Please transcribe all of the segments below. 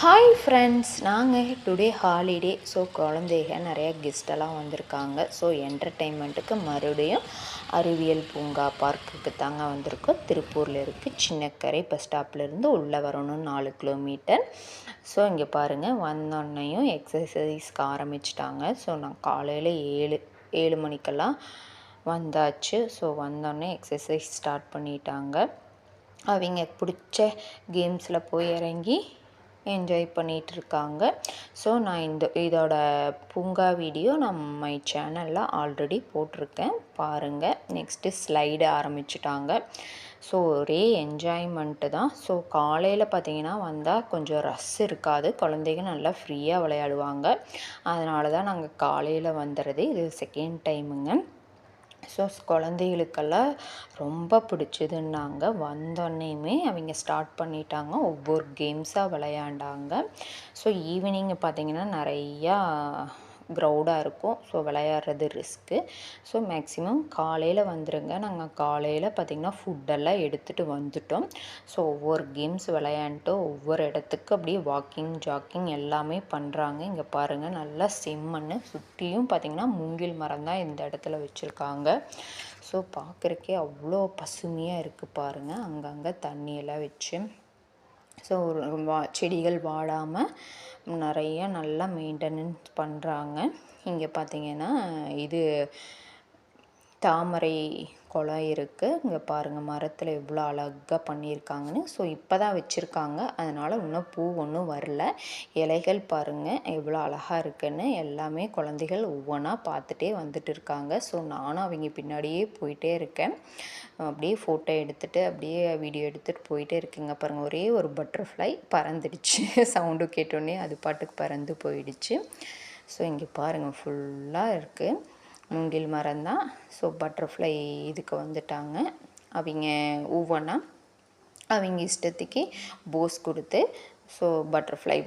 Hi friends, நாங்கள் today holiday. So குழந்தைங்க நிறையா கெஸ்டெல்லாம் வந்திருக்காங்க. ஸோ என்டர்டெயின்மெண்ட்டுக்கு மறுபடியும் அறிவியல் பூங்கா பார்க்குக்கு தாங்க வந்திருக்கோம். திருப்பூரில் இருக்குது. சின்னக்கரை பஸ் ஸ்டாப்லேருந்து உள்ளே வரணும் 4 கிலோமீட்டர். ஸோ இங்கே பாருங்கள், வந்தோடனையும் எக்ஸசைஸ்க்கு ஆரம்பிச்சிட்டாங்க. ஸோ நான் காலையில் 7 மணிக்கெல்லாம் வந்தாச்சு. ஸோ வந்தோடனே எக்ஸசைஸ் ஸ்டார்ட் பண்ணிட்டாங்க. அவங்க பிடிச்ச கேம்ஸில் போய் இறங்கி என்ஜாய் பண்ணிகிட்ருக்காங்க. ஸோ நான் இதோட பூங்கா வீடியோ நம்ம சேனலில் ஆல்ரெடி போட்டிருக்கேன், பாருங்கள். நெக்ஸ்ட்டு ஸ்லைடு ஆரம்பிச்சிட்டாங்க. ஸோ ஒரே என்ஜாய்மெண்ட்டு தான். ஸோ காலையில் பார்த்திங்கன்னா வந்தால் கொஞ்சம் ரஷ் இருக்காது, குழந்தைங்க நல்லா ஃப்ரீயாக விளையாடுவாங்க. அதனால தான் நாங்கள் காலையில் வந்துடுறது. இது செகண்ட் டைமுங்க. ஸோ குழந்தைகளுக்கெல்லாம் ரொம்ப பிடிச்சதுன்னாங்க. வந்தோடனேயுமே அவங்க ஸ்டார்ட் பண்ணிட்டாங்க, ஒவ்வொரு கேம்ஸாக விளையாண்டாங்க. ஸோ ஈவினிங் பார்த்திங்கன்னா நிறையா க்ரௌடாக இருக்கும். ஸோ விளையாடுறது ரிஸ்க்கு. ஸோ மேக்ஸிமம் காலையில் வந்துடுங்க. நாங்கள் காலையில் பார்த்திங்கன்னா ஃபுட்டெல்லாம் எடுத்துகிட்டு வந்துட்டோம். ஸோ ஒவ்வொரு கேம்ஸ் விளையாண்டுட்டு ஒவ்வொரு இடத்துக்கு அப்படியே வாக்கிங் ஜாக்கிங் எல்லாமே பண்ணுறாங்க. இங்கே பாருங்கள், நல்லா செம்மண்ணு சுற்றியும் பார்த்திங்கன்னா மூங்கில் மரம் தான் இந்த இடத்துல வச்சுருக்காங்க. ஸோ பார்க்குறக்கே அவ்வளோ பசுமையாக இருக்குது பாருங்கள். அங்கங்கே தண்ணியெல்லாம் வச்சு, ஸோ செடிகள் வாடாமல் நிறைய நல்லா மெயின்டெனன்ஸ் பண்ணுறாங்க. இங்கே பார்த்திங்கன்னா இது தாமரை குளம் இருக்குது. இங்கே பாருங்கள், மரத்தில் எவ்வளோ அழகாக பண்ணியிருக்காங்கன்னு. ஸோ இப்போ தான் வச்சுருக்காங்க, அதனால் இன்னும் பூ ஒன்றும் வரல. இலைகள் பாருங்கள் எவ்வளோ அழகாக இருக்குன்னு. எல்லாமே குழந்தைகள் ஒவ்வொன்றா பார்த்துட்டே வந்துட்டு இருக்காங்க. ஸோ நானும் அவங்க பின்னாடியே போயிட்டே இருக்கேன். அப்படியே ஃபோட்டோ எடுத்துகிட்டு அப்படியே வீடியோ எடுத்துகிட்டு போயிட்டே இருக்குங்க. பாருங்கள், ஒரே ஒரு பட்டர்ஃப்ளை பறந்துடுச்சு. சவுண்டு கேட்டோடனே அது பாட்டுக்கு பறந்து போயிடுச்சு. ஸோ இங்கே பாருங்கள், ஃபுல்லாக இருக்குது, மூங்கில் மரம் தான். ஸோ பட்டர்ஃப்ளை இதுக்கு வந்துட்டாங்க. அவங்க ஒவ்வொன்றா அவங்க இஷ்டத்துக்கு போஸ் கொடுத்து, ஸோ பட்டர்ஃப்ளை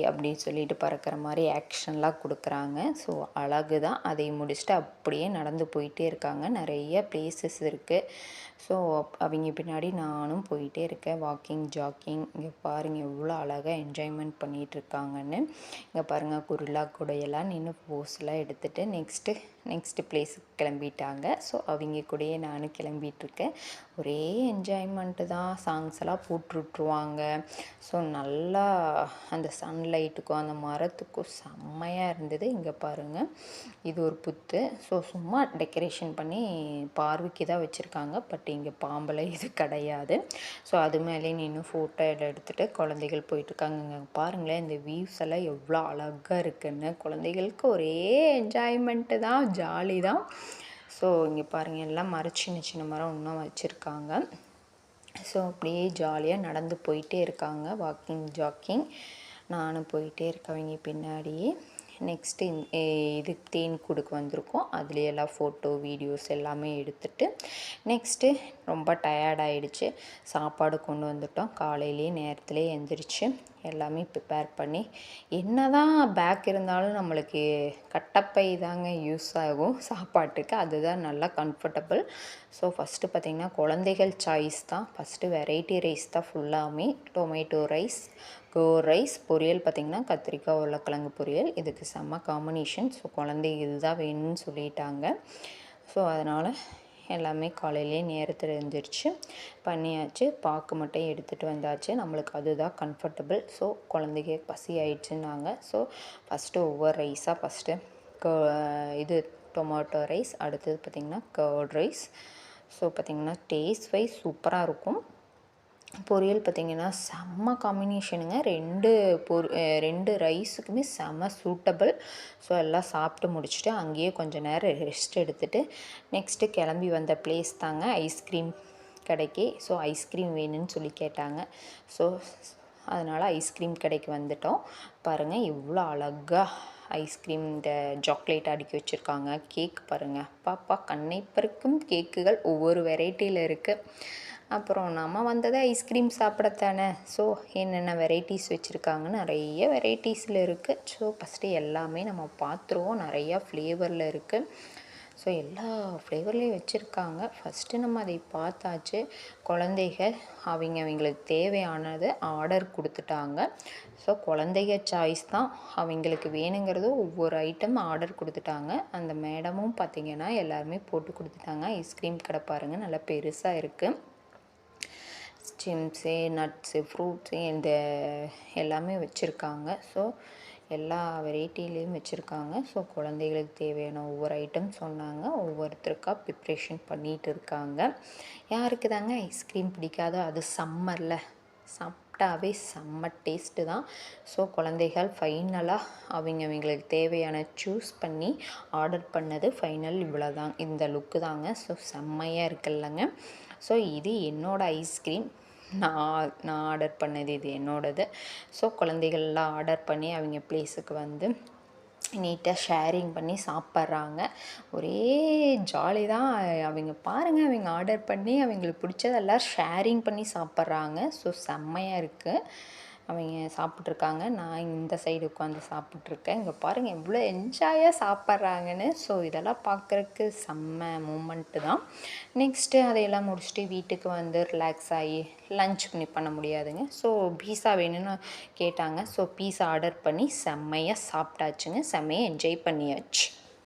அப்படின்னு சொல்லிட்டு பறக்கிற மாதிரி ஆக்ஷன்லாம் கொடுக்குறாங்க. ஸோ அழகு தான். அதை முடிச்சுட்டு அப்படியே நடந்து போயிட்டே இருக்காங்க. நிறைய பிளேசஸ் இருக்குது. ஸோ அவங்க பின்னாடி நானும் போயிட்டே இருக்கேன், வாக்கிங் ஜாக்கிங். இங்கே பாருங்கள் எவ்வளோ அழகாக என்ஜாய்மெண்ட் பண்ணிகிட்ருக்காங்கன்னு. இங்கே பாருங்கள், குருலா கூடையெல்லாம் நின்று போஸ்லாம் எடுத்துகிட்டு நெக்ஸ்ட்டு பிளேஸுக்கு கிளம்பிட்டாங்க. ஸோ அவங்க கூடயே நானும் கிளம்பிகிட்ருக்கேன். ஒரே என்ஜாய்மெண்ட்டு தான். சாங்ஸ் எல்லாம் போட்டுருட்ருவாங்க. ஸோ நல்லா அந்த சன்லைட்டுக்கும் அந்த மரத்துக்கும் செம்மையாக இருந்தது. இங்கே பாருங்கள், இது ஒரு புத்து. ஸோ சும்மா டெக்கரேஷன் பண்ணி பார்வைக்கு தான் வச்சுருக்காங்க. பட் இங்கே பாம்பெல்லாம் இது கிடையாது. ஸோ அது மேலே நின்று ஃபோட்டோ எடுத்துகிட்டு குழந்தைகள் போயிட்டுருக்காங்க. இங்கே பாருங்களேன், இந்த வியூஸ் எல்லாம் எவ்வளோ அழகாக இருக்குன்னு. குழந்தைகளுக்கு ஒரே என்ஜாய்மெண்ட்டு தான், ஜாலி தான். ஸோ இங்கே பாருங்கள், எல்லாம் மரம் சின்ன சின்ன மரம் இன்னும் வச்சுருக்காங்க. ஸோ அப்படியே ஜாலியாக நடந்து போயிட்டே இருக்காங்க, வாக்கிங் ஜாக்கிங். நானும் போயிட்டே இருக்கவங்க பின்னாடியே. நெக்ஸ்ட்டு இது தேன் கூடுக்கு வந்திருக்கோம். அதுலேயெல்லாம் ஃபோட்டோ வீடியோஸ் எல்லாமே எடுத்துகிட்டு நெக்ஸ்ட்டு ரொம்ப டயர்டாகிடுச்சு. சாப்பாடு கொண்டு வந்துட்டோம். காலையிலேயே நேரத்துலேயே எழுந்திரிச்சு எல்லாமே ப்ரிப்பேர் பண்ணி, என்ன தான் பேக் இருந்தாலும் நம்மளுக்கு கட்டப்பை தாங்க யூஸ் ஆகும் சாப்பாட்டுக்கு. அதுதான் நல்லா கம்ஃபர்டபுள். ஸோ ஃபஸ்ட்டு பார்த்திங்கன்னா குழந்தைகள் சாய்ஸ் தான். ஃபஸ்ட்டு வெரைட்டி ரைஸ் தான் ஃபுல்லாமே. டொமேட்டோ ரைஸ், ரைஸ், பொரியல் பார்த்திங்கன்னா கத்திரிக்காய் உருளைக்கிழங்கு பொரியல். இதுக்கு செம்ம காம்பினேஷன். ஸோ குழந்தைங்க இதுதான் வேணும்னு சொல்லிட்டாங்க. ஸோ அதனால் எல்லாமே காலையிலேயே நேரத்தில் எழுந்திரிச்சு பண்ணியாச்சு. பாக்கு மட்டும் எடுத்துகிட்டு வந்தாச்சு, நம்மளுக்கு அதுதான் கம்ஃபர்டபுள். ஸோ குழந்தைங்க பசி ஆயிடுச்சுன்னாங்க. ஸோ ஃபஸ்ட்டு ஒவ்வொரு ரைஸாக ஃபஸ்ட்டு இது டொமேட்டோ ரைஸ், அடுத்தது பார்த்திங்கன்னா கர்ட் ரைஸ். ஸோ பார்த்திங்கன்னா டேஸ்ட் வைஸ் சூப்பராக இருக்கும். பொரியல் பார்த்திங்கன்னா செம்ம காம்பினேஷனுங்க. ரெண்டு ரைஸுக்குமே செம்ம சூட்டபிள். ஸோ எல்லாம் சாப்பிட்டு முடிச்சுட்டு அங்கேயே கொஞ்சம் நேரம் ரெஸ்ட் எடுத்துகிட்டு நெக்ஸ்ட்டு கிளம்பி வந்த பிளேஸ் தாங்க ஐஸ்கிரீம் கடைக்கு. ஸோ ஐஸ்கிரீம் வேணும்னு சொல்லி கேட்டாங்க. ஸோ அதனால் ஐஸ்கிரீம் கடைக்கு வந்துட்டோம். பாருங்கள் எவ்வளோ அழகாக ஐஸ்கிரீம் இந்த சாக்லேட் அடுக்கி வச்சுருக்காங்க. கேக் பாருங்கள், பாப்பா கண்ணை பறிக்கும் கேக்குகள் ஒவ்வொரு வெரைட்டியில் இருக்குது. அப்புறம் நம்ம வந்தது ஐஸ்கிரீம் சாப்பிடத்தானே. ஸோ என்னென்ன வெரைட்டிஸ் வச்சுருக்காங்கன்னு நிறைய வெரைட்டிஸில் இருக்குது. ஸோ ஃபஸ்ட்டு எல்லாமே நம்ம பார்த்துருவோம். நிறையா ஃப்ளேவரில் இருக்குது. ஸோ எல்லா ஃப்ளேவர்லேயும் வச்சுருக்காங்க. ஃபஸ்ட்டு நம்ம அதை பார்த்தாச்சு. குழந்தைகள் அவங்களுக்கு தேவையானது ஆர்டர் கொடுத்துட்டாங்க. ஸோ குழந்தைக சாய்ஸ் தான், அவங்களுக்கு வேணுங்கிறது ஒவ்வொரு ஐட்டம் ஆர்டர் கொடுத்துட்டாங்க. அந்த மேடமும் பார்த்திங்கன்னா எல்லாருமே போட்டு கொடுத்துட்டாங்க. ஐஸ்கிரீம் கடை பாருங்கள், நல்லா பெருசாக இருக்குது. சிம்ஸு, நட்ஸு, ஃப்ரூட்ஸு இந்த எல்லாமே வச்சுருக்காங்க. ஸோ எல்லா வெரைட்டிலையும் வச்சுருக்காங்க. ஸோ குழந்தைகளுக்கு தேவையான ஒவ்வொரு ஐட்டம் சொன்னாங்க. ஒவ்வொருத்தருக்கா ப்ரிப்ரேஷன் பண்ணிகிட்டு இருக்காங்க. யாருக்கு தாங்க ஐஸ்கிரீம் பிடிக்காதோ, அது சம்மரில் சாப்பிட்டாவே செம்ம டேஸ்ட்டு தான். ஸோ குழந்தைகள் ஃபைனலாக அவங்களுக்கு தேவையான சூஸ் பண்ணி ஆர்டர் பண்ணது ஃபைனல் இவ்வளோ தான், இந்த லுக்கு தாங்க. ஸோ செம்மையாக இருக்குல்லங்க. ஸோ இது என்னோடய ஐஸ்கிரீம். நான் ஆர்டர் பண்ணது, இது என்னோடது. ஸோ குழந்தைகள்லாம் ஆர்டர் பண்ணி அவங்க ப்ளேஸுக்கு வந்து நீட்டாக ஷேரிங் பண்ணி சாப்பிட்றாங்க. ஒரே ஜாலி தான். அவங்க பாருங்கள், அவங்க ஆர்டர் பண்ணி அவங்களுக்கு பிடிச்சதெல்லாம் ஷேரிங் பண்ணி சாப்பிட்றாங்க. ஸோ செம்மையாக இருக்குது. அவங்க சாப்பிட்ருக்காங்க. நான் இந்த சைடு உட்காந்து சாப்பிட்ருக்கேன். இங்கே பாருங்கள் எவ்வளோ என்ஜாயாக சாப்பிட்றாங்கன்னு. ஸோ இதெல்லாம் பார்க்குறக்கு செம்ம மூமெண்ட்டு தான். நெக்ஸ்ட்டு அதையெல்லாம் முடிச்சுட்டு வீட்டுக்கு வந்து ரிலாக்ஸ் ஆகி லன்ச் பண்ண முடியாதுங்க. ஸோ பீஸா வேணும்னு கேட்டாங்க. ஸோ பீஸா ஆர்டர் பண்ணி செம்மையாக சாப்பிட்டாச்சுங்க. செம்மையாக என்ஜாய் பண்ணியாச்சு.